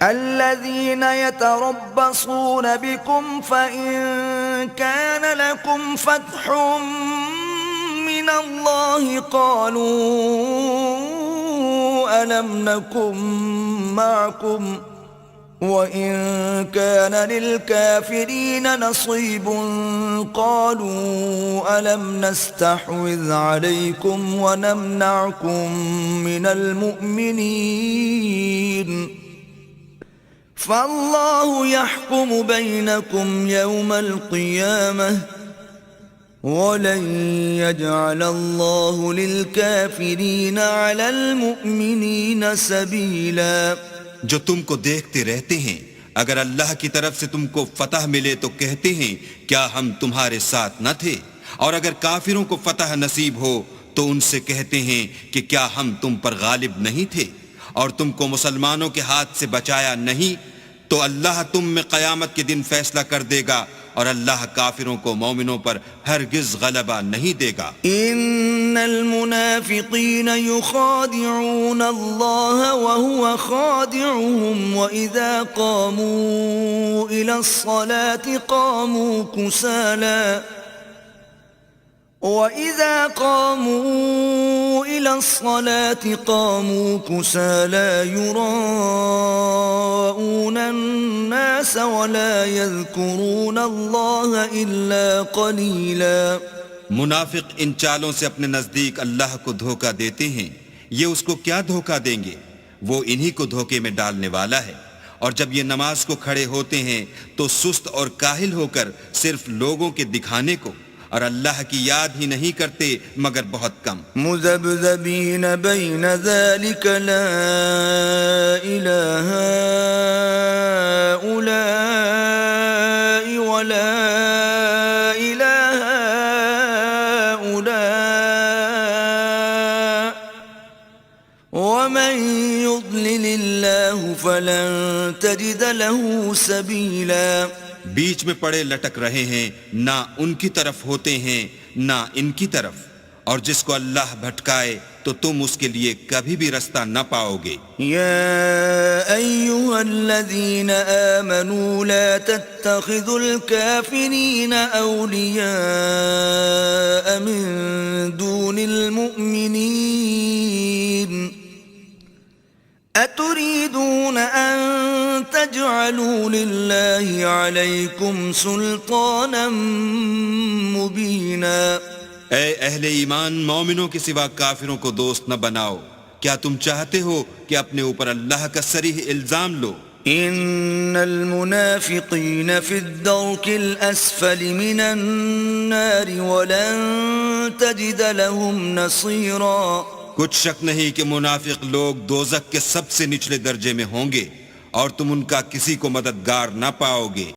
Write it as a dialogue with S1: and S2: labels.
S1: الذين يتربصون بكم فإن كان لكم فتح من الله قالوا ألم نكن معكم وإن كان للكافرين نصيب قالوا ألم نستحوذ عليكم ونمنعكم من المؤمنين فالله يحكم بينكم يوم القيامة ولن يجعل الله للكافرين على المؤمنين سبيلا.
S2: جو تم کو دیکھتے رہتے ہیں اگر اللہ کی طرف سے تم کو فتح ملے تو کہتے ہیں کیا ہم تمہارے ساتھ نہ تھے، اور اگر کافروں کو فتح نصیب ہو تو ان سے کہتے ہیں کہ کیا ہم تم پر غالب نہیں تھے اور تم کو مسلمانوں کے ہاتھ سے بچایا نہیں، تو اللہ تم میں قیامت کے دن فیصلہ کر دے گا اور اللہ کافروں کو مومنوں پر ہرگز غلبہ نہیں دے گا.
S1: ان المنافقین یخادعون اللہ وهو خادعهم واذا قاموا الى الصلاة قاموا كسالى وَإِذَا قَامُوا إِلَى الصَّلَاةِ قَامُوا كُسَالَى يُرَاءُونَ النَّاسَ وَلَا يَذْكُرُونَ اللَّهَ إِلَّا قَلِيلًا.
S2: منافق ان چالوں سے اپنے نزدیک اللہ کو دھوکہ دیتے ہیں، یہ اس کو کیا دھوکہ دیں گے، وہ انہی کو دھوکے میں ڈالنے والا ہے. اور جب یہ نماز کو کھڑے ہوتے ہیں تو سست اور کاہل ہو کر صرف لوگوں کے دکھانے کو اور اللہ کی یاد ہی نہیں کرتے مگر بہت کم.
S1: مذبذبین بین ذلک لا الہ هؤلاء ولا الہ هؤلاء ومن يضلل اللہ فلن تجد له سبیلا.
S2: بیچ میں پڑے لٹک رہے ہیں، نہ ان کی طرف ہوتے ہیں نہ ان کی طرف، اور جس کو اللہ بھٹکائے تو تم اس کے لیے کبھی بھی رستہ نہ پاؤ گے.
S1: یا ایھا الذین آمنوا لا تتخذوا الکافرین اولیاء من دون المؤمنین اتريدون ان تجعلوا لله عليكم سلطانا مبينا.
S2: اے اہل ایمان، مومنوں کے سوا کافروں کو دوست نہ بناؤ. کیا تم چاہتے ہو کہ اپنے اوپر اللہ کا صریح الزام لو؟
S1: ان المنافقین فی الدرک الاسفل من النار ولن تجد لهم نصیرا.
S2: کچھ شک نہیں کہ منافق لوگ دوزخ کے سب سے نچلے درجے میں ہوں گے اور تم ان کا کسی کو مددگار نہ پاؤ گے.